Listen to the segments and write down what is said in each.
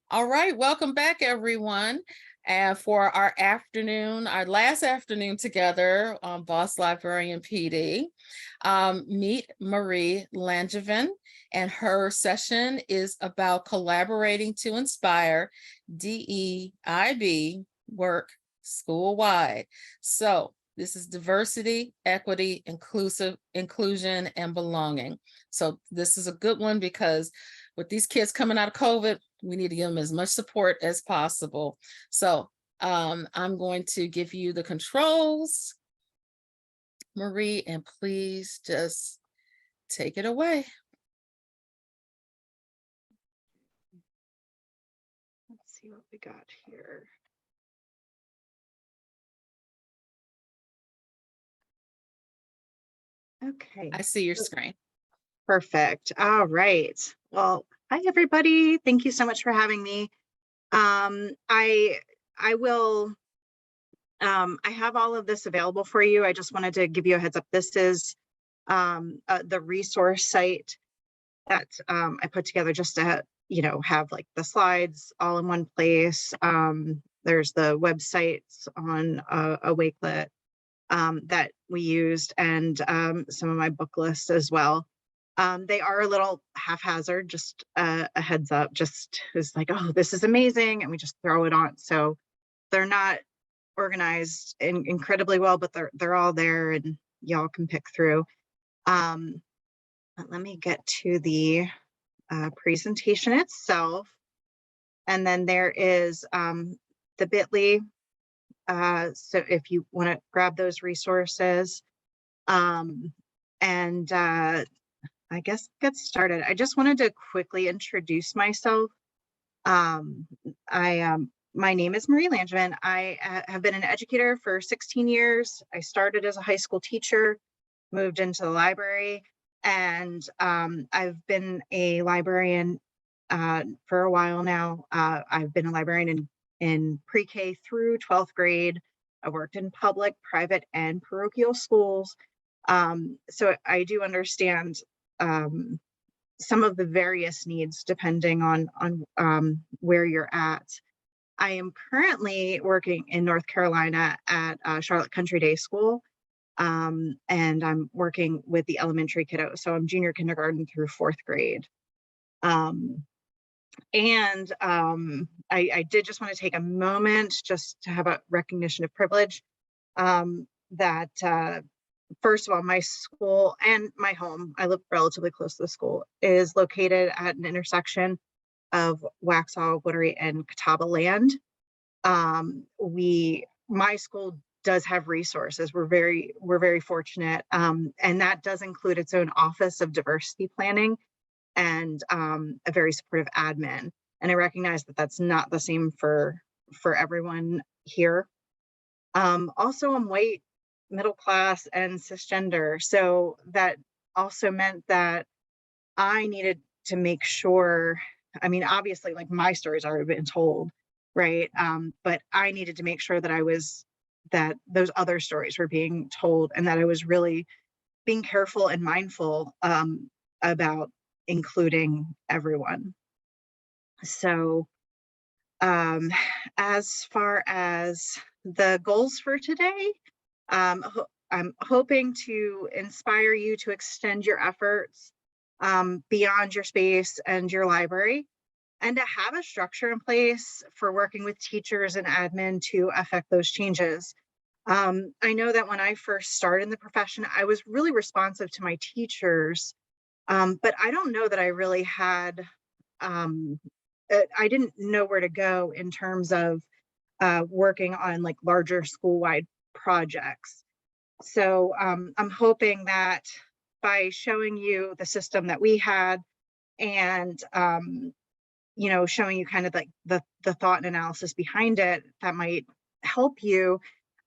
All right, welcome back, everyone. And for our last afternoon together on Boss Librarian PD, meet Marie Langevin, and her session is about collaborating to inspire DEIB work school-wide. So this is diversity, equity, inclusion, and belonging. So this is a good one because with these kids coming out of COVID, we need to give them as much support as possible. So I'm going to give you the controls, Marie, and please just take it away. Let's see what we got here. Okay. I see your screen. Perfect. All right. Well, hi everybody. Thank you so much for having me. I have all of this available for you. I just wanted to give you a heads up. This is the resource site that I put together just to have like the slides all in one place. There's the websites on a Wakelet that we used, and some of my book lists as well. They are a little haphazard, just a heads up, just is like, oh, this is amazing, and we just throw it on. So they're not organized incredibly well, but they're all there, and y'all can pick through. Let me get to the presentation itself, and then there is the bit.ly. So if you want to grab those resources, and I guess get started. I just wanted to quickly introduce myself. My name is Marie Langevin. I have been an educator for 16 years. I started as a high school teacher, moved into the library, and I've been a librarian for a while now. I've been a librarian in pre-K through 12th grade. I worked in public, private, and parochial schools. So I do understand some of the various needs depending on where you're at. I am currently working in North Carolina at Charlotte Country Day School, and I'm working with the elementary kiddos. So I'm junior kindergarten through 4th grade. I did just want to take a moment just to have a recognition of privilege, that first of all, my school and my home, I live relatively close to the school, is located at an intersection of Waxhaw, Woodbury, and Catawba land. My school does have resources. We're very fortunate, and that does include its own office of diversity planning and a very supportive admin. And I recognize that that's not the same for everyone here. Also, I'm white, middle class, and cisgender. So that also meant that I needed to make sure, I mean, obviously, like, my story's already been told, right? But I needed to make sure that those other stories were being told, and that I was really being careful and mindful about including everyone. So as far as the goals for today, I'm hoping to inspire you to extend your efforts beyond your space and your library, and to have a structure in place for working with teachers and admin to affect those changes. I know that when I first started in the profession, I was really responsive to my teachers, but I don't know that I really had, I didn't know where to go in terms of working on like larger school-wide projects. So I'm hoping that by showing you the system that we had, and showing you kind of like the thought and analysis behind it, that might help you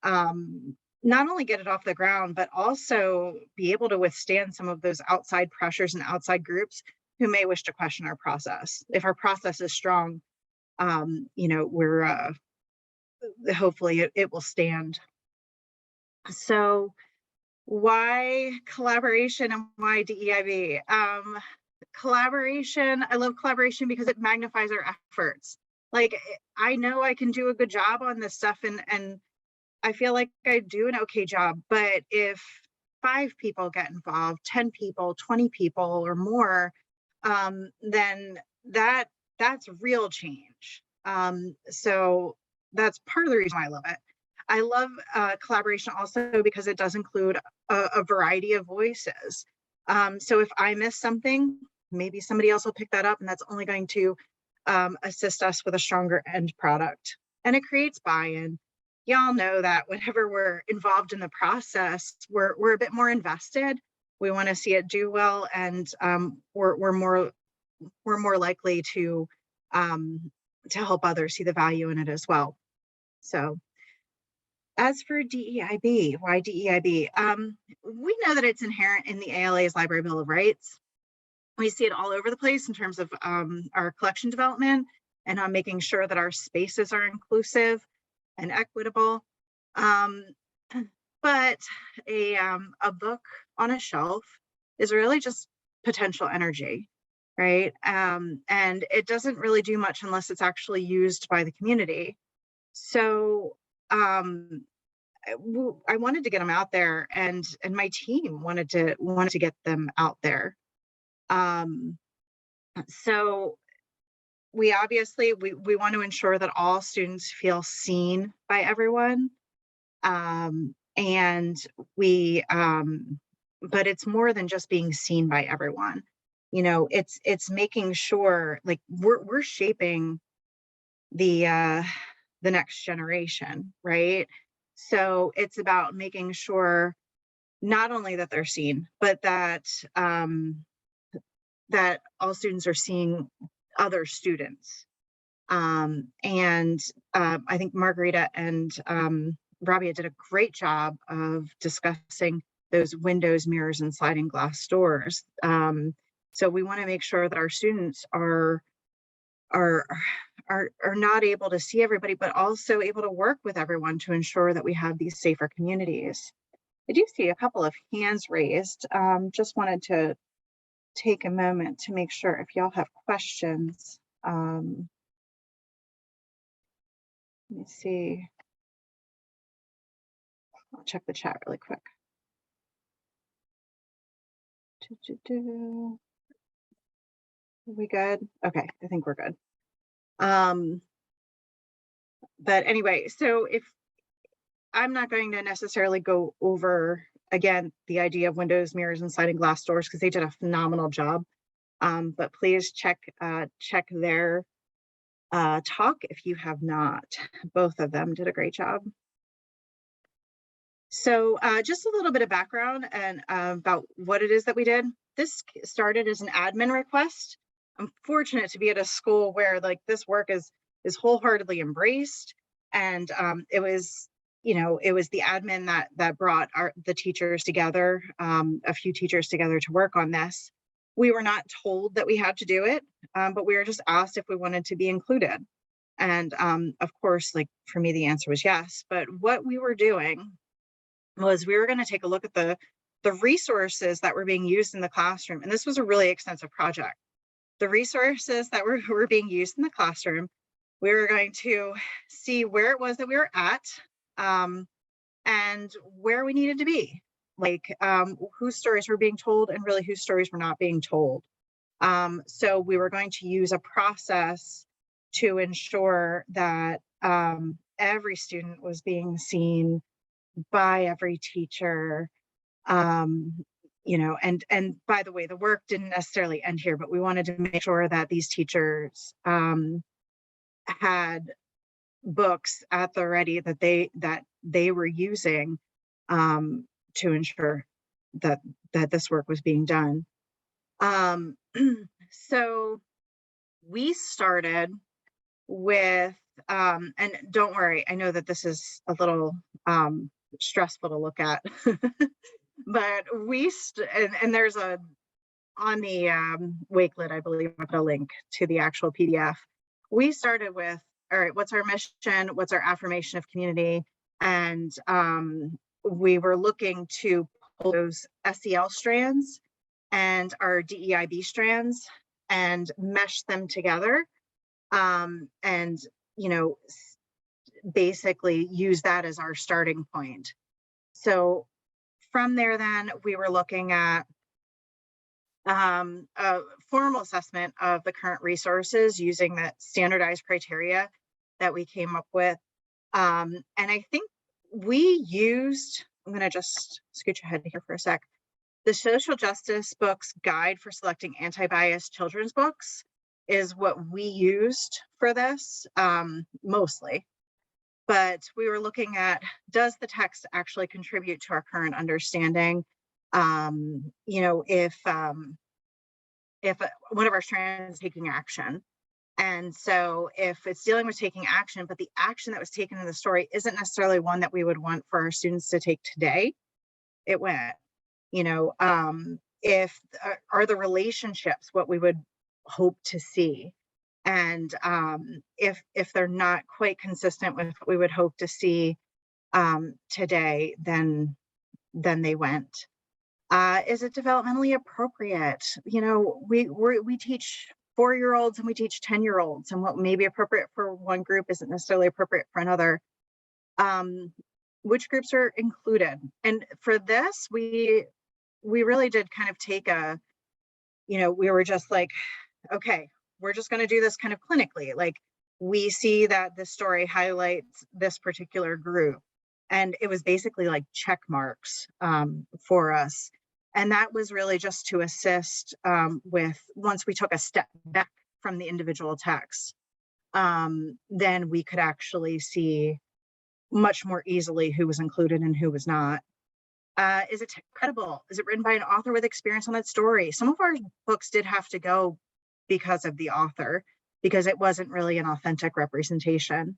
not only get it off the ground, but also be able to withstand some of those outside pressures and outside groups who may wish to question our process. If our process is strong, we're hopefully it will stand. So why collaboration and why DEIB? Collaboration, I love collaboration because it magnifies our efforts. Like, I know I can do a good job on this stuff, and I feel like I do an okay job, but if 5 people get involved, 10 people, 20 people or more, then that's real change. So that's part of the reason why I love it. I love collaboration also because it does include a variety of voices. So if I miss something, maybe somebody else will pick that up, and that's only going to assist us with a stronger end product. And it creates buy-in. Y'all know that whenever we're involved in the process, we're a bit more invested. We want to see it do well, and we're more likely um, to help others see the value in it as well. So, as for DEIB, why DEIB? We know that it's inherent in the ALA's Library Bill of Rights. We see it all over the place in terms of our collection development and on making sure that our spaces are inclusive and equitable. Um, but a book on a shelf is really just potential energy, right? And it doesn't really do much unless it's actually used by the community. So I wanted to get them out there, and my team wanted to get them out there. Um, so we obviously we want to ensure that all students feel seen by everyone. And we but it's more than just being seen by everyone. You know, it's making sure, like, we're shaping the next generation, right? So it's about making sure not only that they're seen, but that all students are seeing other students. And I think Margarita and Rabia did a great job of discussing those windows, mirrors, and sliding glass doors. So we want to make sure that our students are are not able to see everybody, but also able to work with everyone to ensure that we have these safer communities. I do see a couple of hands raised. Just wanted to take a moment to make sure if y'all have questions. Let me see. I'll check the chat really quick. Are we good? Okay, I think we're good. But anyway, so if I'm not going to necessarily go over again the idea of windows, mirrors, and sliding glass doors because they did a phenomenal job. But please check their talk if you have not. Both of them did a great job. So just a little bit of background and about what it is that we did. This started as an admin request. I'm fortunate to be at a school where like this work is wholeheartedly embraced, and it was, you know, it was the admin that brought the teachers together, a few teachers together to work on this. We were not told that we had to do it, but we were just asked if we wanted to be included. And of course, like for me, the answer was yes. But what we were doing was we were going to take a look at the resources that were being used in the classroom. And this was a really extensive project. The resources that were being used in the classroom, we were going to see where it was that we were at, and where we needed to be, like whose stories were being told and really whose stories were not being told. So we were going to use a process to ensure that every student was being seen by every teacher. You know, and by the way, the work didn't necessarily end here, but we wanted to make sure that these teachers had books at the ready that they were using to ensure that this work was being done. So we started with and don't worry, I know that this is a little stressful to look at. But and there's on the Wakelet, I believe, I put a link to the actual PDF. We started with, all right, what's our mission? What's our affirmation of community? And we were looking to pull those SEL strands and our DEIB strands and mesh them together and, you know, basically use that as our starting point. So from there, then we were looking at a formal assessment of the current resources using the standardized criteria that we came up with. And I think we used, I'm going to just scooch ahead here for a sec, the Social Justice Books Guide for Selecting Anti-Bias Children's Books is what we used for this, mostly. But we were looking at, does the text actually contribute to our current understanding? You know, if one of our strands is taking action. And so if it's dealing with taking action, but the action that was taken in the story isn't necessarily one that we would want for our students to take today, it went, you know, if are the relationships what we would hope to see? And if they're not quite consistent with what we would hope to see today, then they went. Is it developmentally appropriate? You know, we teach 4-year-olds and we teach 10-year-olds, and what may be appropriate for one group isn't necessarily appropriate for another. Which groups are included? And for this, we really did kind of take a, you know, we were just like, okay, we're just going to do this kind of clinically. Like, we see that this story highlights this particular group. And it was basically like check marks for us. And that was really just to assist with, once we took a step back from the individual text, then we could actually see much more easily who was included and who was not. Is it credible? Is it written by an author with experience on that story? Some of our books did have to go because of the author, because it wasn't really an authentic representation.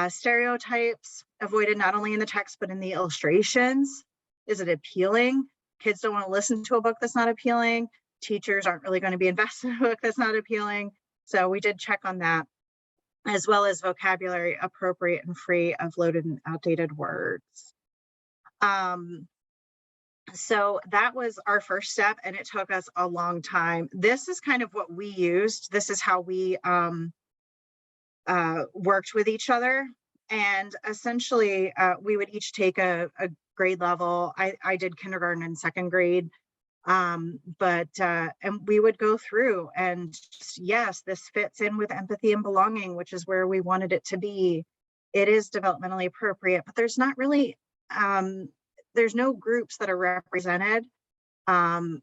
Stereotypes avoided not only in the text, but in the illustrations. Is it appealing? Kids don't want to listen to a book that's not appealing. Teachers aren't really going to be invested in a book that's not appealing. So we did check on that, as well as vocabulary appropriate and free of loaded and outdated words. So that was our first step, and it took us a long time. This is kind of what we used. This is how we worked with each other. And essentially, we would each take a grade level. I did kindergarten and second grade. And we would go through and just, yes, this fits in with empathy and belonging, which is where we wanted it to be. It is developmentally appropriate, but there's not really, there's no groups that are represented. And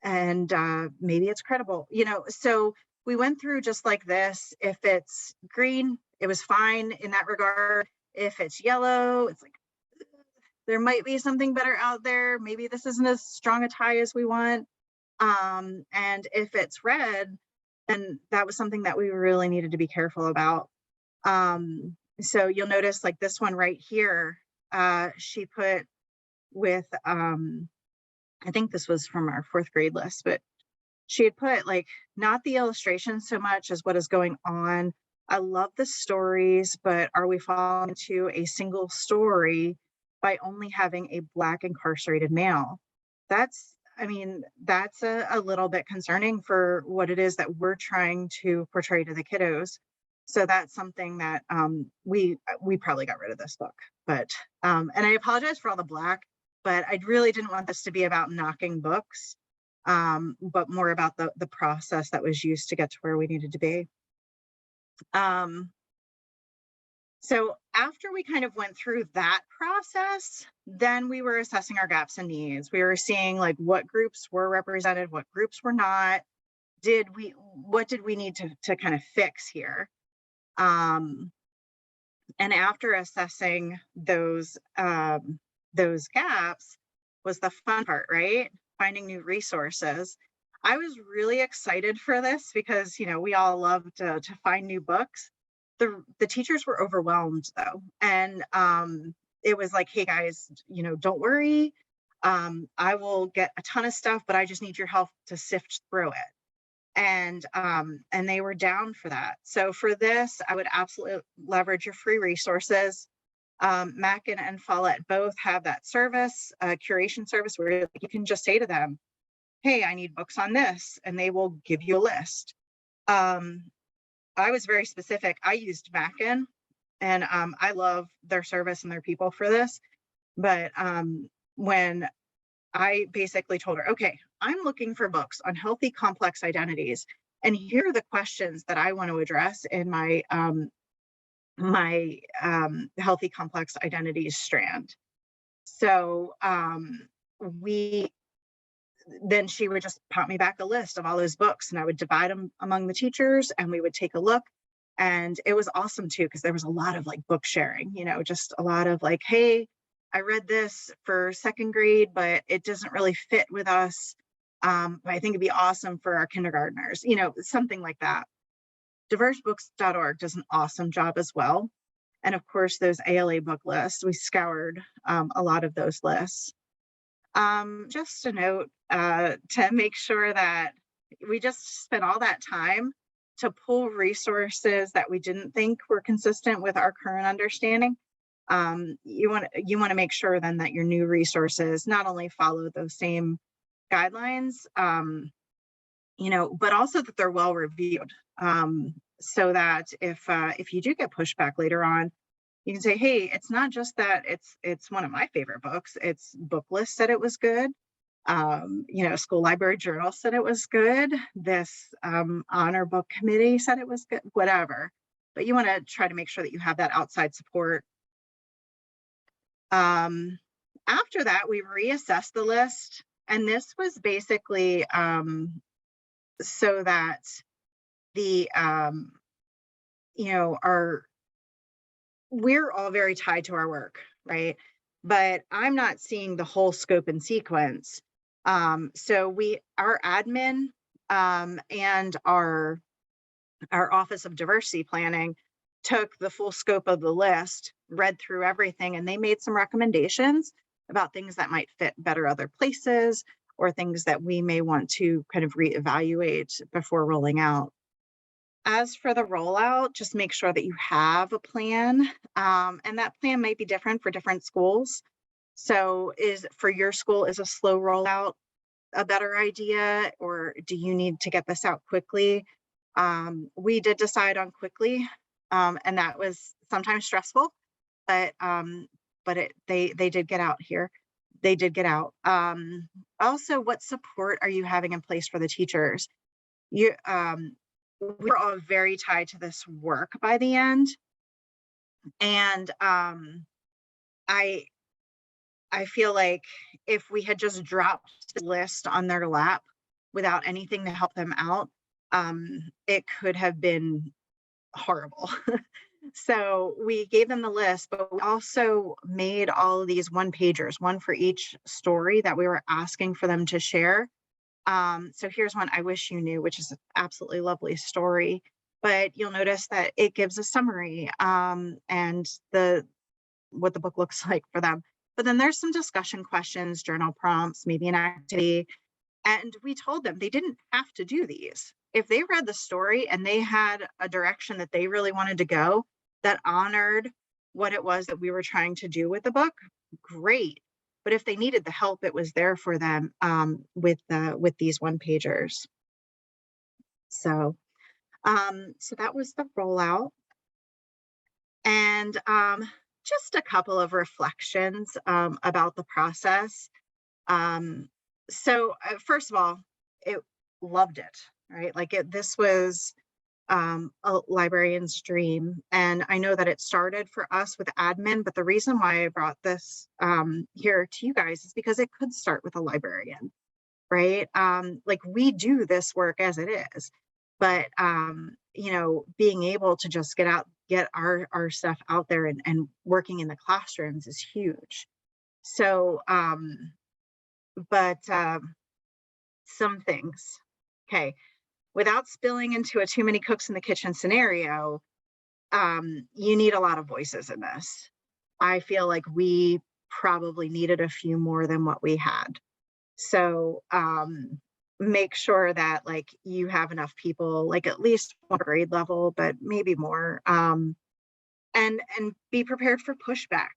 maybe it's credible, you know, so we went through just like this. If it's green, it was fine in that regard. If it's yellow, it's like, there might be something better out there. Maybe this isn't as strong a tie as we want. And if it's red, then that was something that we really needed to be careful about. So you'll notice like this one right here, she put with, I think this was from our 4th grade list, but she had put like, not the illustration so much as what is going on. I love the stories, but are we falling into a single story by only having a Black incarcerated male? That's, I mean, that's a little bit concerning for what it is that we're trying to portray to the kiddos. So that's something that we probably got rid of this book. But, and I apologize for all the Black, but I really didn't want this to be about knocking books, but more about the process that was used to get to where we needed to be. So after we kind of went through that process, then we were assessing our gaps and needs. We were seeing like what groups were represented, what groups were not. What did we need to kind of fix here? And after assessing those gaps was the fun part, right? Finding new resources. I was really excited for this because, you know, we all love to find new books. The teachers were overwhelmed though. And it was like, hey guys, you know, don't worry. I will get a ton of stuff, but I just need your help to sift through it. And they were down for that. So for this, I would absolutely leverage your free resources. Mackin and Follett both have that service, curation service, where you can just say to them, hey, I need books on this, and they will give you a list. I was very specific. I used Mackin, and I love their service and their people for this. But when I basically told her, okay, I'm looking for books on healthy complex identities, and here are the questions that I want to address in my healthy complex identities strand. So we then she would just pop me back a list of all those books, and I would divide them among the teachers, and we would take a look. And it was awesome too, because there was a lot of like book sharing, just a lot of like, hey, I read this for second grade, but it doesn't really fit with us. But I think it'd be awesome for our kindergartners, something like that. Diversebooks.org does an awesome job as well. And of course, those ALA book lists, we scoured a lot of those lists. Just a note to make sure that we just spent all that time to pull resources that we didn't think were consistent with our current understanding. You want to make sure then that your new resources not only follow those same guidelines, but also that they're well reviewed, so that if you do get pushback later on, you can say, hey, it's not just that it's one of my favorite books. It's book list said it was good. School library journal said it was good. This honor book committee said it was good, whatever. But you want to try to make sure that you have that outside support. After that, we reassessed the list. And this was basically so that the, we're all very tied to our work, right? But I'm not seeing the whole scope and sequence. So our admin and our Office of Diversity Planning took the full scope of the list, read through everything, and they made some recommendations about things that might fit better other places, or things that we may want to kind of reevaluate before rolling out. As for the rollout, just make sure that you have a plan, and that plan might be different for different schools. So for your school, is a slow rollout a better idea, or do you need to get this out quickly? We did decide on quickly, and that was sometimes stressful, but they did get out here. They did get out. Also, what support are you having in place for the teachers? We're all very tied to this work by the end. And I feel like if we had just dropped the list on their lap without anything to help them out, it could have been horrible. So we gave them the list, but we also made all of these one-pagers, one for each story that we were asking for them to share. So here's one, I Wish You Knew, which is an absolutely lovely story, but you'll notice that it gives a summary and what the book looks like for them. But then there's some discussion questions, journal prompts, maybe an activity. And we told them they didn't have to do these. If they read the story and they had a direction that they really wanted to go that honored what it was that we were trying to do with the book, great. But if they needed the help, it was there for them with these one-pagers. So that was the rollout. And just a couple of reflections about the process. First of all, loved it, right? Like this was a librarian's dream. And I know that it started for us with admin, but the reason why I brought this here to you guys is because it could start with a librarian, right? Like we do this work as it is, but being able to just get our stuff out there and working in the classrooms is huge. So, some things, okay, without spilling into a too many cooks in the kitchen scenario, you need a lot of voices in this. I feel like we probably needed a few more than what we had. So make sure that like you have enough people, like at least one grade level, but maybe more, and be prepared for pushback.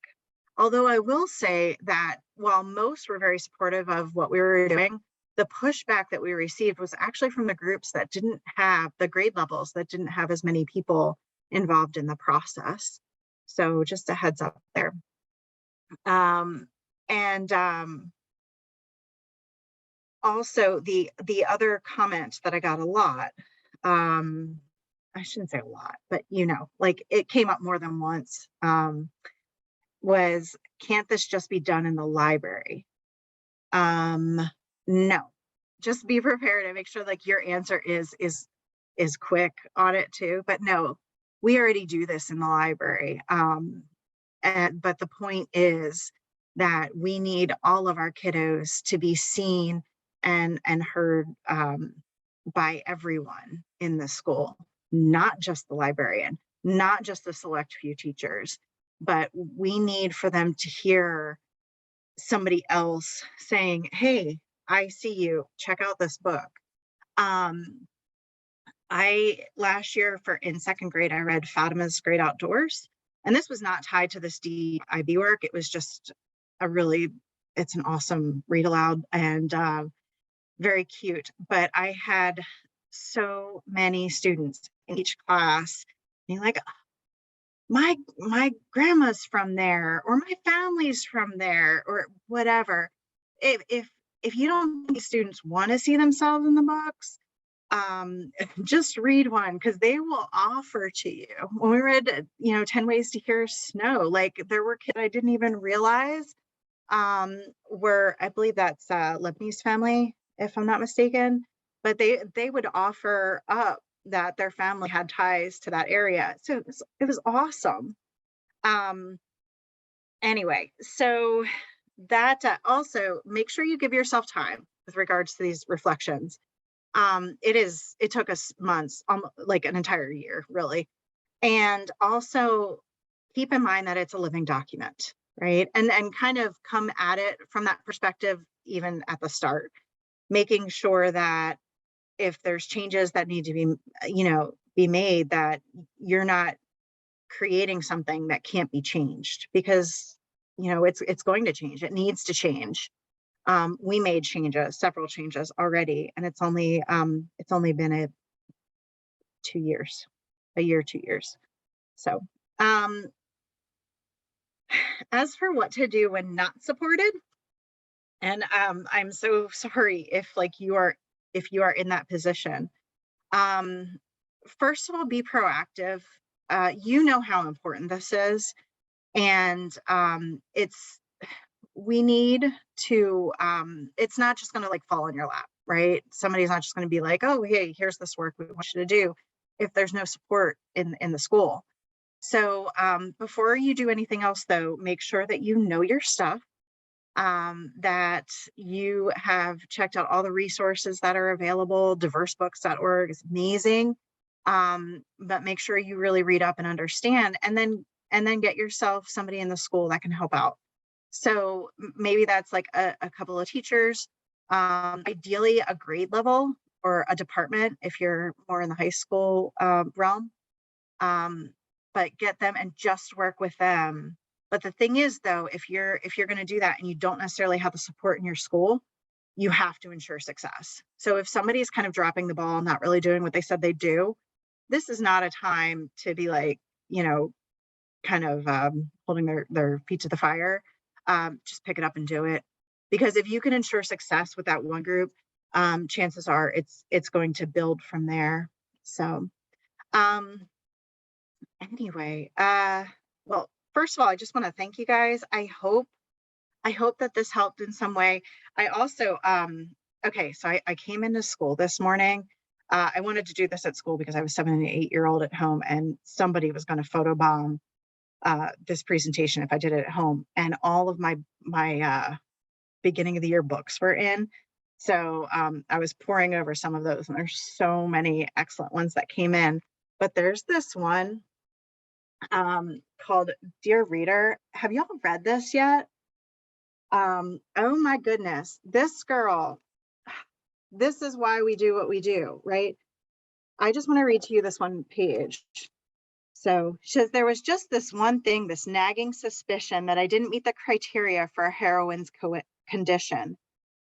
Although I will say that while most were very supportive of what we were doing, the pushback that we received was actually from the groups that didn't have the grade levels, that didn't have as many people involved in the process. So just a heads up there. And also the other comment that I got a lot, I shouldn't say a lot, but like it came up more than once, was, can't this just be done in the library? No, just be prepared and make sure like your answer is quick on it too. But no, we already do this in the library. But the point is that we need all of our kiddos to be seen and heard by everyone in the school, not just the librarian, not just the select few teachers, but we need for them to hear somebody else saying, hey, I see you, check out this book. I last year in second grade, I read Fatima's Great Outdoors, and this was not tied to this DEIB work. It was just it's an awesome read aloud and very cute. But I had so many students in each class being like, my grandma's from there, or my family's from there, or whatever. If you don't think students want to see themselves in the books, just read one, because they will offer to you. When we read 10 Ways to Cure Snow, like there were kids I didn't even realize were, I believe that's Lebanese family, if I'm not mistaken, but they would offer up that their family had ties to that area. So it was awesome. Anyway, so that also make sure you give yourself time with regards to these reflections. It took us months, like an entire year, really. And also keep in mind that it's a living document, right? And kind of come at it from that perspective, even at the start, making sure that if there's changes that need to be made, that you're not creating something that can't be changed, because it's going to change. It needs to change. We made several changes already, and it's only been 2 years, a year, 2 years. So as for what to do when not supported, and I'm so sorry if you are in that position. First of all, be proactive. You know how important this is, and we need to, it's not just going to fall in your lap, right? Somebody's not just going to be like, oh, hey, here's this work we want you to do, if there's no support in the school. So before you do anything else, though, make sure that you know your stuff, that you have checked out all the resources that are available. Diversebooks.org is amazing. But make sure you really read up and understand, and then get yourself somebody in the school that can help out. So maybe that's like a couple of teachers, ideally a grade level or a department if you're more in the high school realm, but get them and just work with them. But the thing is, though, if you're going to do that and you don't necessarily have the support in your school, you have to ensure success. So if somebody's kind of dropping the ball, not really doing what they said they do, this is not a time to be like, kind of holding their feet to the fire. Just pick it up and do it. Because if you can ensure success with that one group, chances are it's going to build from there. So anyway, well, first of all, I just want to thank you guys. I hope that this helped in some way. I also, okay, so I came into school this morning. I wanted to do this at school because I have a 7 and 8-year-old at home, and somebody was going to photobomb this presentation if I did it at home. And all of my beginning of the year books were in. So I was poring over some of those, and there's so many excellent ones that came in. But there's this one called Dear Reader. Have y'all read this yet? Oh my goodness, this girl, this is why we do what we do, right? I just want to read to you this one page. So she says, there was just this one thing, this nagging suspicion that I didn't meet the criteria for a heroine's condition.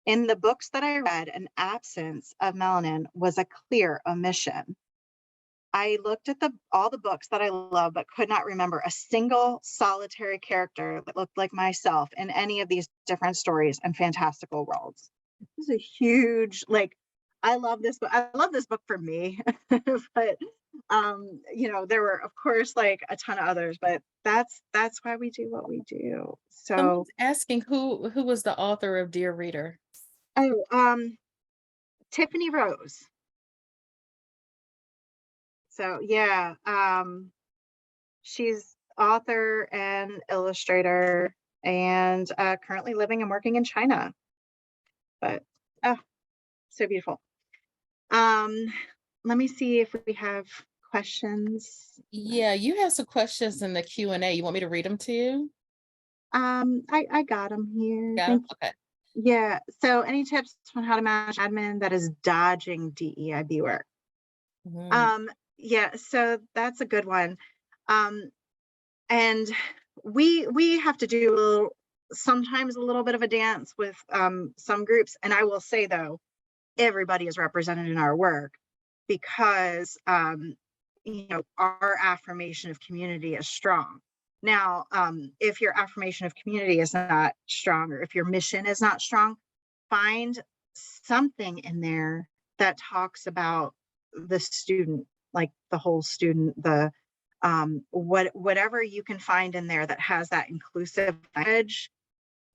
In the books that I read, an absence of melanin was a clear omission. I looked at all the books that I love, but could not remember a single solitary character that looked like myself in any of these different stories and fantastical worlds. This is a huge, like, I love this book. I love this book for me, but there were of course like a ton of others, but that's why we do what we do. So, Someone's asking who was the author of Dear Reader? oh, Tiffany Rose. So yeah, she's author and illustrator and currently living and working in China. But oh, so beautiful. Let me see if we have questions. Yeah, you have some questions in the Q&A. You want me to read them to you? I got them here. Yeah. Thank you. Okay. Yeah. So, any tips on how to manage admin that is dodging DEIB work? Mhm. Yeah. So that's a good one. And we have to do sometimes a little bit of a dance with some groups. And I will say though, everybody is represented in our work because our affirmation of community is strong. Now, if your affirmation of community is not strong, or if your mission is not strong, find something in there that talks about the student, like the whole student, the whatever you can find in there that has that inclusive edge.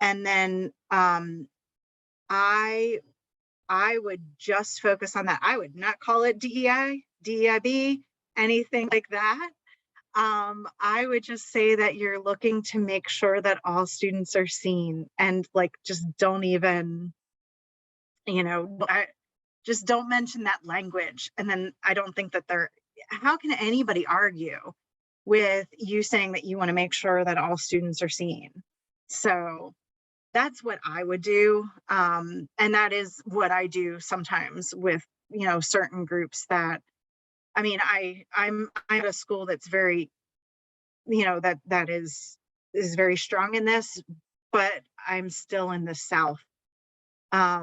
And then I would just focus on that. I would not call it DEI, DEIB, anything like that. I would just say that you're looking to make sure that all students are seen, and like just don't even, just don't mention that language. And then I don't think that how can anybody argue with you saying that you want to make sure that all students are seen? So that's what I would do. And that is what I do sometimes with, certain groups that, I mean, I'm at a school that's very, that is very strong in this, but I'm still in the South. I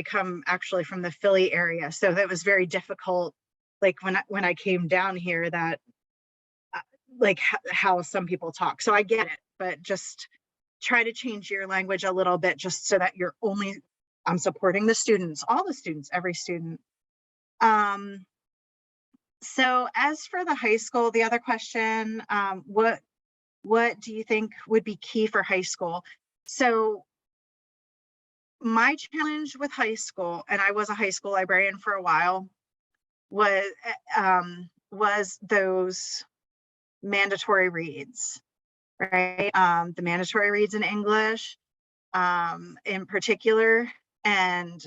come actually from the Philly area. So that was very difficult. Like when I came down here, that like how some people talk. So I get it, but just try to change your language a little bit, just so that I'm supporting the students, all the students, every student. So as for the high school, the other question, what do you think would be key for high school? So my challenge with high school, and I was a high school librarian for a while, was those mandatory reads, right? The mandatory reads in English, in particular. And,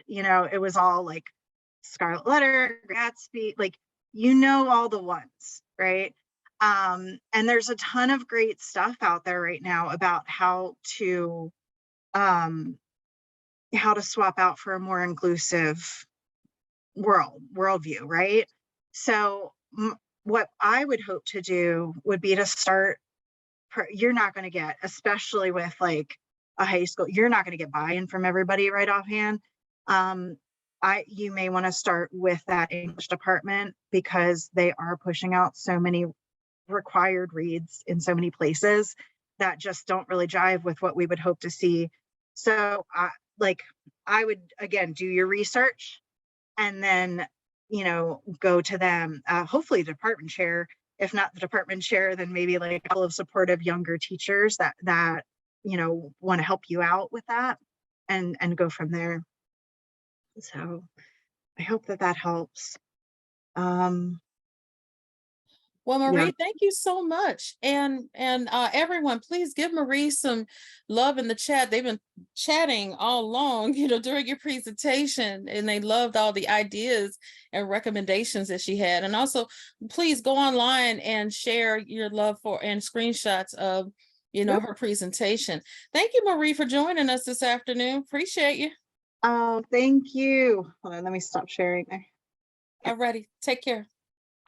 it was all like Scarlet Letter, Gatsby, like, all the ones, right? And there's a ton of great stuff out there right now about how to swap out for a more inclusive worldview, right? So what I would hope to do would be to start. You're not going to get, especially with like a high school, you're not going to get buy-in from everybody right offhand. You may want to start with that English department, because they are pushing out so many required reads in so many places that just don't really jive with what we would hope to see. So I would, again, do your research and then, go to them, hopefully the department chair. If not the department chair, then maybe like a couple of supportive younger teachers that want to help you out with that, and go from there. So I hope that helps. Well, Yeah. Marie, thank you so much. And everyone, please give Marie some love in the chat. They've been chatting all along, during your presentation, and they loved all the ideas and recommendations that she had. And also, please go online and share your love for and screenshots of, her presentation. Thank you, Marie, for joining us this afternoon. Appreciate you. Oh, thank you. Hold on, let me stop sharing there. Alrighty, take care.